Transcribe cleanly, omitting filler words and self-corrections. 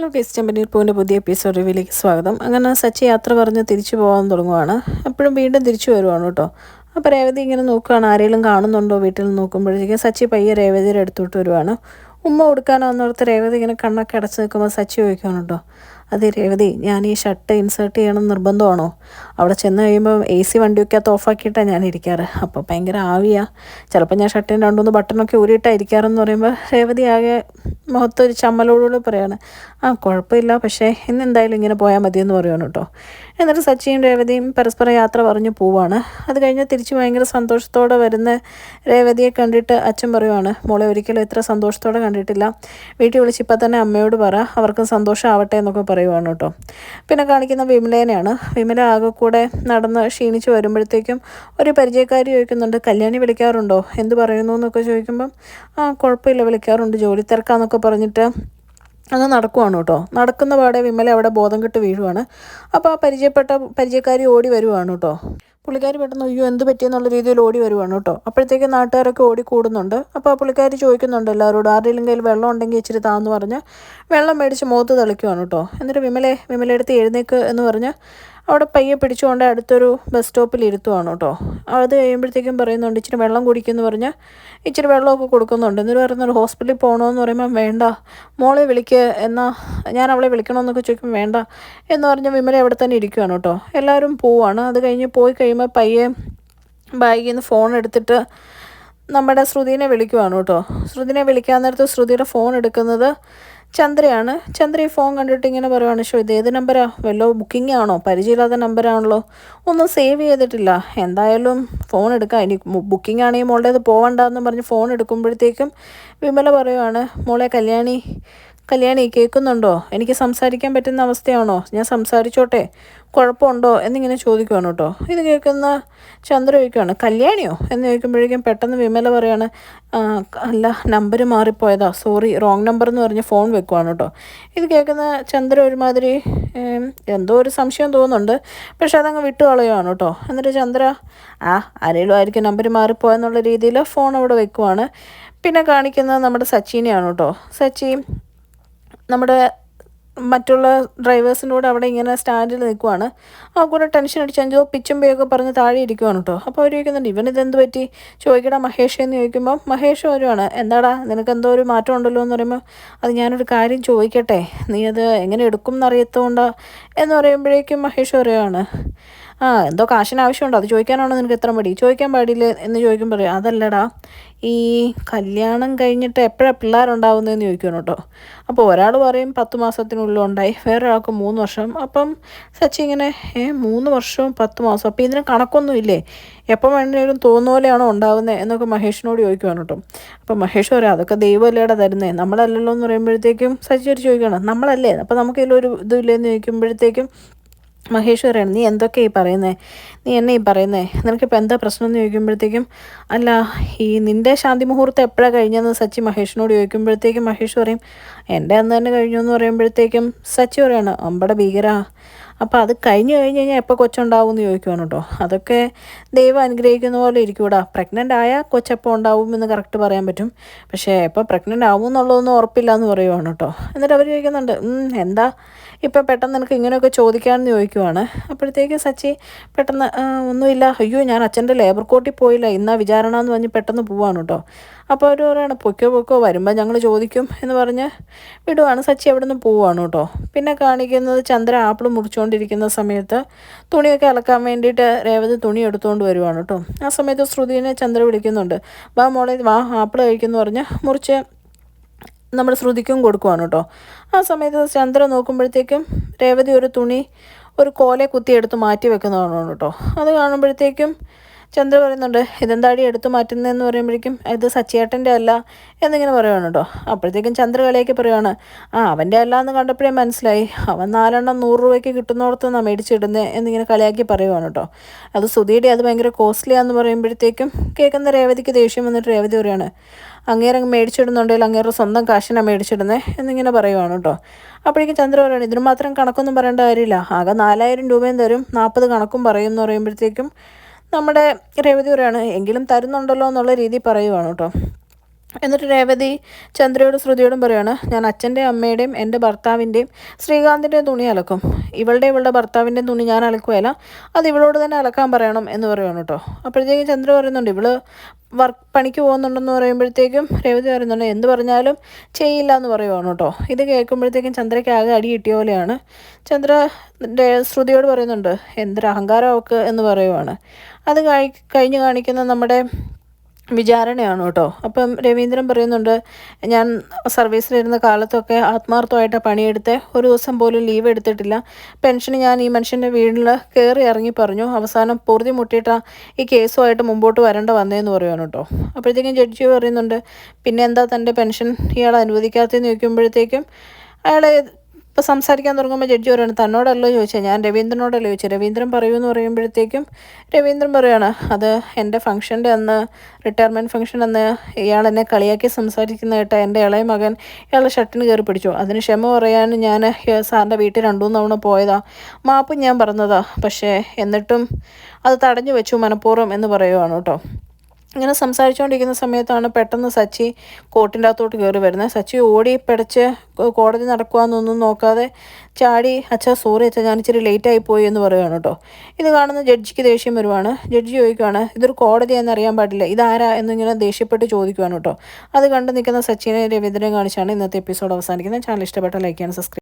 Hello guys, ചെമ്പനീർ പൂവിൻ്റെ പുതിയ episode റിവ്യൂയിലേക്ക് സ്വാഗതം. അങ്ങനെ സച്ചി യാത്ര പറഞ്ഞ് തിരിച്ചു പോകാൻ തുടങ്ങുവാണ്. അപ്പോഴും വീണ്ടും തിരിച്ചു വരുവാണ് കേട്ടോ. അപ്പോൾ രേവതി ഇങ്ങനെ നോക്കുകയാണ്, ആരെങ്കിലും കാണുന്നുണ്ടോ വീട്ടിൽ നോക്കുമ്പോഴത്തേക്കും സച്ചി പയ്യെ രേവതിയുടെ അടുത്തോട്ട് വരുവാണ്. ഉമ്മ കൊടുക്കാനോന്നോർത്ത് രേവതി ഇങ്ങനെ കണ്ണൊക്കെ അടച്ച് നിൽക്കുമ്പോൾ സച്ചി ചോദിക്കുകയാണ് കേട്ടോ, അതെ രേവതി, ഞാൻ ഈ ഷർട്ട് ഇൻസേർട്ട് ചെയ്യണം നിർബന്ധമാണോ? അവിടെ ചെന്ന് കഴിയുമ്പോൾ AC വണ്ടിയൊക്കെ ഓഫാക്കിയിട്ടാണ് ഞാൻ ഇരിക്കാറ്. അപ്പോൾ ഭയങ്കര ആവിയാണ്. ചിലപ്പോൾ ഞാൻ ഷർട്ടിന് രണ്ടുമൂന്ന് ബട്ടണൊക്കെ ഊരിയിട്ടാണ് ഇരിക്കാറെന്ന് പറയുമ്പോൾ രേവതി ആകെ മുഖത്തൊരു ചമ്മലോടുകൂടി പറയാണ്, കുഴപ്പമില്ല, പക്ഷേ ഇന്ന് എന്തായാലും ഇങ്ങനെ പോയാൽ മതിയെന്ന് പറയുവാണ് കേട്ടോ. എന്നിട്ട് സച്ചിയും രേവതിയും പരസ്പരം യാത്ര പറഞ്ഞു പോവാണ്. അത് കഴിഞ്ഞ് തിരിച്ച് ഭയങ്കര സന്തോഷത്തോടെ വരുന്ന രേവതിയെ കണ്ടിട്ട് അച്ഛൻ പറയുവാണ്, മോളെ ഒരിക്കലും ഇത്ര സന്തോഷത്തോടെ കണ്ടിട്ടില്ല, വീട്ടിൽ വിളിച്ച് ഇപ്പം തന്നെ അമ്മയോട് പറ, അവർക്ക് സന്തോഷമാവട്ടെ എന്നൊക്കെ പറയുവാണ് കേട്ടോ. പിന്നെ കാണിക്കുന്ന വിമലേനെയാണ്. വിമല ആകെ കൂടെ നടന്ന് ക്ഷീണിച്ച് വരുമ്പോഴത്തേക്കും ഒരു പരിചയക്കാരി ചോദിക്കുന്നുണ്ട്, കല്യാണി വിളിക്കാറുണ്ടോ, എന്ത് പറയുന്നു എന്നൊക്കെ ചോദിക്കുമ്പം കുഴപ്പമില്ല, വിളിക്കാറുണ്ട്, ജോലി തിരക്കാന്നൊക്കെ പറഞ്ഞിട്ട് അങ്ങ് നടക്കുവാണ് കേട്ടോ. നടക്കുന്ന പാടെ വിമല അവിടെ ബോധം കെട്ട് വീഴുവാണ്. അപ്പോൾ ആ പരിചയക്കാരി ഓടി വരുവാണ് കേട്ടോ. പുള്ളിക്കാരി പെട്ടെന്ന് അയ്യോ എന്ത് പറ്റിയെന്നുള്ള രീതിയിൽ ഓടി വരുവാണ് കേട്ടോ. അപ്പോഴത്തേക്ക് നാട്ടുകാരൊക്കെ ഓടി കൂടുന്നുണ്ട്. അപ്പോൾ ആ പുള്ളിക്കാരി ചോദിക്കുന്നുണ്ട് എല്ലാവരോടും, ആരുടെയും കയ്യിൽ വെള്ളം ഉണ്ടെങ്കിൽ ഇച്ചിരി താന്ന് പറഞ്ഞ് വെള്ളം മേടിച്ച് മുഖത്ത് തളിക്കുവാണ് കേട്ടോ. എന്നിട്ട് വിമലയെടുത്ത് എഴുന്നേക്ക് എന്ന് പറഞ്ഞ് അവിടെ പയ്യെ പിടിച്ചുകൊണ്ട് അടുത്തൊരു ബസ് സ്റ്റോപ്പിൽ ഇരുത്തുവാണ് കേട്ടോ. അത് കഴിയുമ്പോഴത്തേക്കും പറയുന്നുണ്ട്, ഇച്ചിരി വെള്ളം കുടിക്കുമെന്ന് പറഞ്ഞ് ഇച്ചിരി വെള്ളമൊക്കെ കൊടുക്കുന്നുണ്ട്. എന്നിട്ട് പറയുന്നുണ്ട്, ഹോസ്പിറ്റലിൽ പോകണമെന്ന് പറയുമ്പോൾ വേണ്ട, മോളെ വിളിക്ക്, എന്നാൽ ഞാൻ അവളെ വിളിക്കണമെന്നൊക്കെ ചോദിക്കുമ്പോൾ വേണ്ട എന്ന് പറഞ്ഞ് വിമല അവിടെ തന്നെ ഇരിക്കുകയാണ് കേട്ടോ. എല്ലാവരും പോവാണ്. അത് കഴിഞ്ഞ് പോയി കഴിയുമ്പോൾ പയ്യെ ബാഗിൽ നിന്ന് ഫോൺ എടുത്തിട്ട് നമ്മുടെ ശ്രുതിനെ വിളിക്കുവാണ് കേട്ടോ. ശ്രുതിനെ വിളിക്കാൻ നേരത്ത് ശ്രുതിയുടെ ഫോൺ എടുക്കുന്നത് ചന്ദ്രയാണ്. ചന്ദ്ര ഈ ഫോൺ കണ്ടിട്ട് ഇങ്ങനെ പറയുവാണ്, ഇത് ഏത് നമ്പരാ, വല്ലോ ബുക്കിംഗ് ആണോ, പരിചയമില്ലാത്ത നമ്പറാണല്ലോ, ഒന്നും സേവ് ചെയ്തിട്ടില്ല, എന്തായാലും ഫോൺ എടുക്കാം, ഇനി ബുക്കിംഗ് ആണെങ്കിൽ മോളുടേത് പോവണ്ടെന്ന് പറഞ്ഞ് ഫോൺ എടുക്കുമ്പോഴത്തേക്കും വിമല പറയുവാണ്, മോളെ കല്യാണി കേൾക്കുന്നുണ്ടോ, എനിക്ക് സംസാരിക്കാൻ പറ്റുന്ന അവസ്ഥയാണോ, ഞാൻ സംസാരിച്ചോട്ടെ, കുഴപ്പമുണ്ടോ എന്നിങ്ങനെ ചോദിക്കുവാണ് കേട്ടോ. ഇത് കേൾക്കുന്ന ചന്ദ്ര ചോദിക്കുവാണ്, കല്യാണിയോ എന്ന് ചോദിക്കുമ്പോഴേക്കും പെട്ടെന്ന് വിമല പറയാണ്, അല്ല നമ്പർ മാറിപ്പോയതാ, സോറി, റോങ് നമ്പർ എന്ന് പറഞ്ഞ് ഫോൺ വെക്കുവാണ് കേട്ടോ. ഇത് കേൾക്കുന്ന ചന്ദ്ര ഒരുമാതിരി എന്തോ ഒരു സംശയം തോന്നുന്നുണ്ട്, പക്ഷെ അതങ്ങ് വിട്ടു കളയുവാണ് കേട്ടോ. എന്നിട്ട് ചന്ദ്ര ആരെങ്കിലും ആയിരിക്കും നമ്പർ മാറിപ്പോയെന്നുള്ള രീതിയിൽ ഫോൺ അവിടെ വെക്കുവാണ്. പിന്നെ കാണിക്കുന്നത് നമ്മുടെ സച്ചിനെയാണ് കേട്ടോ. സച്ചി നമ്മുടെ മറ്റുള്ള ഡ്രൈവേഴ്സിൻ്റെ കൂടെ അവിടെ ഇങ്ങനെ സ്റ്റാൻഡിൽ നിൽക്കുവാണ്. കൂടെ ടെൻഷൻ അടിച്ച് എന്തോ പിച്ചും പേയൊക്കെ പറഞ്ഞ് താഴെ ഇരിക്കുവാണ് കേട്ടോ. അപ്പോൾ അവർ ചോദിക്കുന്നുണ്ട്, ഇവനിതെന്ത് പറ്റി, ചോദിക്കടാ മഹേഷ് എന്ന് ചോദിക്കുമ്പോൾ മഹേഷ് വരുവാണ്, എന്താടാ നിനക്ക് എന്തോ ഒരു മാറ്റം ഉണ്ടല്ലോ എന്ന് പറയുമ്പോൾ, അത് ഞാനൊരു കാര്യം ചോദിക്കട്ടെ, നീ അത് എങ്ങനെ എടുക്കും എന്നറിയത്തോണ്ടാ എന്ന് പറയുമ്പോഴേക്കും മഹേഷ് പറയുവാണ്, എന്തോ കാശിന് ആവശ്യമുണ്ടോ, അത് ചോദിക്കാനാണോ നിനക്ക് എത്ര മടി, ചോദിക്കാൻ പാടില്ലേ എന്ന് ചോദിക്കുമ്പോൾ പറയാം, അതല്ലടാ, ഈ കല്യാണം കഴിഞ്ഞിട്ട് എപ്പോഴാണ് പിള്ളേരുണ്ടാവുന്നതെന്ന് ചോദിക്കണം കേട്ടോ. അപ്പോൾ ഒരാൾ പറയും 10 മാസത്തിനുള്ളിൽ ഉണ്ടായി, വേറൊരാൾക്ക് 3 വർഷം. അപ്പം സച്ചി ഇങ്ങനെ 3 വർഷവും 10 മാസം, അപ്പോൾ ഇതിന് കണക്കൊന്നും ഇല്ലേ, എപ്പം വേണമെങ്കിലും തോന്നുന്ന പോലെയാണോ ഉണ്ടാവുന്നത് എന്നൊക്കെ മഹേഷിനോട് ചോദിക്കുവാണ് കേട്ടോ. അപ്പോൾ മഹേഷ് പറയാം, അതൊക്കെ ദൈവമല്ലേടാ തരുന്നേ, നമ്മളല്ലല്ലോ എന്ന് പറയുമ്പോഴത്തേക്കും സച്ചി ഒരു ചോദിക്കണം, നമ്മളല്ലേ, അപ്പോൾ നമുക്കിതിലൊരു ഇതുമില്ലെന്ന് ചോദിക്കുമ്പോഴത്തേക്കും മഹേഷ് പറയാണ്, നീ എന്തൊക്കെയാ ഈ പറയുന്നത്, നീ എന്നെ ഈ പറയുന്നത്, നിനക്കിപ്പോൾ എന്താ പ്രശ്നം എന്ന് ചോദിക്കുമ്പോഴത്തേക്കും, അല്ല ഈ നിൻ്റെ ശാന്തി മുഹൂർത്തം എപ്പോഴാണ് കഴിഞ്ഞതെന്ന് സച്ചി മഹേഷിനോട് ചോദിക്കുമ്പോഴത്തേക്കും മഹേഷ് പറയും, എൻ്റെ അന്ന് തന്നെ കഴിഞ്ഞു എന്ന് പറയുമ്പോഴത്തേക്കും സച്ചി പറയാണ്, അമ്പടെ ഭീകരാ, അപ്പോൾ അത് കഴിഞ്ഞ് കഴിഞ്ഞാൽ എപ്പോൾ കൊച്ചുണ്ടാവും എന്ന് ചോദിക്കുവാണ് കേട്ടോ. അതൊക്കെ ദൈവം അനുഗ്രഹിക്കുന്ന പോലെ ഇരിക്കൂടാ, പ്രഗ്നൻ്റ് ആയാൽ കൊച്ചെപ്പോൾ ഉണ്ടാവും എന്ന് കറക്റ്റ് പറയാൻ പറ്റും, പക്ഷേ എപ്പോൾ പ്രഗ്നൻ്റ് ആവും എന്നുള്ളതൊന്നും ഉറപ്പില്ല എന്ന് പറയുവാണ് കേട്ടോ. എന്നിട്ട് അവർ ചോദിക്കുന്നുണ്ട്, എന്താ ഇപ്പോൾ പെട്ടെന്ന് എനിക്ക് ഇങ്ങനെയൊക്കെ ചോദിക്കാമെന്ന് ചോദിക്കുവാണ്. അപ്പോഴത്തേക്ക് സച്ചി പെട്ടെന്ന് ഒന്നുമില്ല, അയ്യോ ഞാൻ അച്ഛൻ്റെ ലേബർ കോർട്ടിൽ പോയില്ല, ഇന്നാ വിചാരണ എന്ന് പറഞ്ഞ് പെട്ടെന്ന് പോവാണ് കേട്ടോ. അപ്പോൾ അവർ പറയാണ്, പൊക്കോ വരുമ്പോൾ ഞങ്ങൾ ചോദിക്കും എന്ന് പറഞ്ഞ് വിടുവാണ്. സച്ചി അവിടെ നിന്ന് പോവുകയാണ് കേട്ടോ. പിന്നെ കാണിക്കുന്നത് ചന്ദ്ര ആപ്പിൾ മുറിച്ചുകൊണ്ടിരിക്കുന്ന സമയത്ത് തുണിയൊക്കെ അലക്കാൻ വേണ്ടിയിട്ട് രേവതി തുണി എടുത്തുകൊണ്ട് വരുവാണ് കേട്ടോ. ആ സമയത്ത് ശ്രുതിനെ ചന്ദ്ര വിളിക്കുന്നുണ്ട്, വാ മോളെ വാ ആപ്പിൾ കഴിക്കുമെന്ന് പറഞ്ഞ് മുറിച്ച് നമ്മുടെ ശ്രുതിക്കും കൊടുക്കുവാണ് കേട്ടോ. ആ സമയത്ത് ചന്ദ്ര നോക്കുമ്പോഴത്തേക്കും രേവതി ഒരു കോലെ കുത്തിയെടുത്ത് മാറ്റി വെക്കുന്നതാണ് കേട്ടോ. അത് കാണുമ്പോഴത്തേക്കും ചന്ദ്ര പറയുന്നുണ്ട്, ഇതെന്താടി എടുത്ത് മാറ്റുന്നതെന്ന് പറയുമ്പോഴേക്കും ഇത് സച്ചിയേട്ടൻ്റെ അല്ല എന്നിങ്ങനെ പറയുവാണ് കേട്ടോ. അപ്പോഴത്തേക്കും ചന്ദ്ര കളിയാക്കി പറയുവാണ്, അവൻ്റെ അല്ല എന്ന് കണ്ടപ്പോഴേ മനസ്സിലായി, അവൻ 4 എണ്ണം 100 രൂപയ്ക്ക് കിട്ടുന്നിടത്തുനിന്നാണ് മേടിച്ചിടുന്നത് എന്നിങ്ങനെ കളിയാക്കി പറയുവാണ് കേട്ടോ. അത് സുധിയുടെ അത് ഭയങ്കര കോസ്റ്റ്ലിയാന്ന് പറയുമ്പോഴത്തേക്കും കേൾക്കുന്ന രേവതിക്ക് ദേഷ്യം വന്നിട്ട് രേവതി പറയുകയാണ്, അങ്ങേരങ്ങ് മേടിച്ചിടുന്നുണ്ടെങ്കിൽ അങ്ങേരുടെ സ്വന്തം കാശിനാണ് മേടിച്ചിടുന്നത് എന്നിങ്ങനെ പറയുവാണ് കേട്ടോ. അപ്പോഴേക്കും ചന്ദ്ര പറയുകയാണ്, ഇതിന് മാത്രം കണക്കൊന്നും പറയേണ്ട കാര്യമില്ല, ആകെ 4000 രൂപയും തരും, 40 കണക്കും പറയും എന്ന് പറയുമ്പോഴത്തേക്കും നമ്മുടെ രേവതി പറയാണ്, എങ്കിലും തരുന്നുണ്ടല്ലോ എന്നുള്ള രീതി പറയുവാണ് കേട്ടോ. എന്നിട്ട് രേവതി ചന്ദ്രയോടും ശ്രുതിയോടും പറയുകയാണ്, ഞാൻ അച്ഛൻ്റെയും അമ്മയുടെയും എൻ്റെ ഭർത്താവിൻ്റെയും ശ്രീകാന്തിൻ്റെയും തുണി അലക്കും. ഇവളുടെ ഭർത്താവിൻ്റെയും തുണി ഞാൻ അലക്കുകയില്ല, അത് ഇവളോട് തന്നെ അലക്കാൻ പറയണം എന്ന് പറയുകയാണ് കേട്ടോ. അപ്പോഴത്തേക്കും ചന്ദ്ര പറയുന്നുണ്ട്, ഇവള് പണിക്ക് പോകുന്നുണ്ടെന്ന് പറയുമ്പോഴത്തേക്കും രേവതി പറയുന്നുണ്ട്, എന്ത് പറഞ്ഞാലും ചെയ്യില്ല എന്ന് പറയുവാണ് കേട്ടോ. ഇത് കേൾക്കുമ്പോഴത്തേക്കും ചന്ദ്രയ്ക്ക് ആകെ അടി കിട്ടിയ പോലെയാണ്. ചന്ദ്ര ശ്രുതിയോട് പറയുന്നുണ്ട്, എന്തൊരു അഹങ്കാരം അവൾക്ക് എന്ന് പറയുവാണ്. അത് കഴിഞ്ഞ് കാണിക്കുന്ന നമ്മുടെ വിചാരണയാണ് കേട്ടോ. അപ്പം രവീന്ദ്രൻ പറയുന്നുണ്ട്, ഞാൻ സർവീസിലിരുന്ന കാലത്തൊക്കെ ആത്മാർത്ഥമായിട്ട് പണിയെടുത്ത് ഒരു ദിവസം പോലും ലീവ് എടുത്തിട്ടില്ല. പെൻഷന് ഞാൻ ഈ മനുഷ്യൻ്റെ വീട്ടിൽ കയറി ഇറങ്ങി പറഞ്ഞു, അവസാനം പൊറുതി മുട്ടിയിട്ടാ ഈ കേസുമായിട്ട് മുമ്പോട്ട് വരേണ്ട വന്നതെന്ന് പറയുവാണ് കേട്ടോ. അപ്പോഴത്തേക്കും ജഡ്ജി പറയുന്നുണ്ട്, പിന്നെ എന്താ തൻ്റെ പെൻഷൻ ഇയാൾ അനുവദിക്കാത്തതെന്ന് ചോദിക്കുമ്പോഴത്തേക്കും അയാളെ ഇപ്പോൾ സംസാരിക്കാൻ തുടങ്ങുമ്പോൾ ജഡ്ജി പറയുകയാണ്, തന്നോടല്ലോ ചോദിച്ചത്, ഞാൻ രവീന്ദ്രനോടല്ലോ ചോദിച്ചത്. രവീന്ദ്രൻ പറയുമെന്ന് പറയുമ്പോഴത്തേക്കും രവീന്ദ്രൻ പറയുകയാണ്, അത് എൻ്റെ ഫംഗ്ഷൻ്റെ അന്ന്, റിട്ടയർമെൻറ്റ് ഫംഗ്ഷൻ അന്ന് ഇയാൾ എന്നെ കളിയാക്കി സംസാരിക്കുന്ന കേട്ട എൻ്റെ ഇളയ മകൻ ഇയാളുടെ ഷർട്ടിന് കയറി പിടിച്ചു. അതിന് ക്ഷമ പറയാൻ ഞാൻ സാറിൻ്റെ വീട്ടിൽ 2-3 തവണ പോയതാ, മാപ്പും ഞാൻ പറഞ്ഞതാ, പക്ഷേ എന്നിട്ടും അത് തടഞ്ഞു വെച്ചു മനഃപൂർവ്വം എന്ന് പറയുവാണ് കേട്ടോ. ഇങ്ങനെ സംസാരിച്ചുകൊണ്ടിരിക്കുന്ന സമയത്താണ് പെട്ടെന്ന് സച്ചി കോർട്ടിൻ്റെ അകത്തോട്ട് കയറി വരുന്നത്. സച്ചി ഓടി പിടച്ച് കോടതി നടക്കുവാന്നൊന്നും നോക്കാതെ ചാടി, അച്ഛാ സോറി അച്ഛാ, ഞാൻ ഇച്ചിരി ലേറ്റായി പോയി എന്ന് പറയുകയാണ് കേട്ടോ. ഇത് കാണുന്ന ജഡ്ജിക്ക് ദേഷ്യം വരുവാണ്. ജഡ്ജി ചോദിക്കുകയാണ്, ഇതൊരു കോടതിയാണെന്ന് അറിയാൻ പാടില്ല, ഇതാരാ എന്നിങ്ങനെ ദേഷ്യപ്പെട്ട് ചോദിക്കുകയാണ് കേട്ടോ. അത് കണ്ട് നിൽക്കുന്ന സച്ചിനെ രവീന്ദ്രനെ കാണിച്ചാണ് ഇന്നത്തെ എപ്പിസോഡ് അവസാനിക്കുന്നത്. ചാനൽ ഇഷ്ടപ്പെട്ട ലൈക്ക് ചെയ്യാൻ സബ്സ്ക്രൈബ്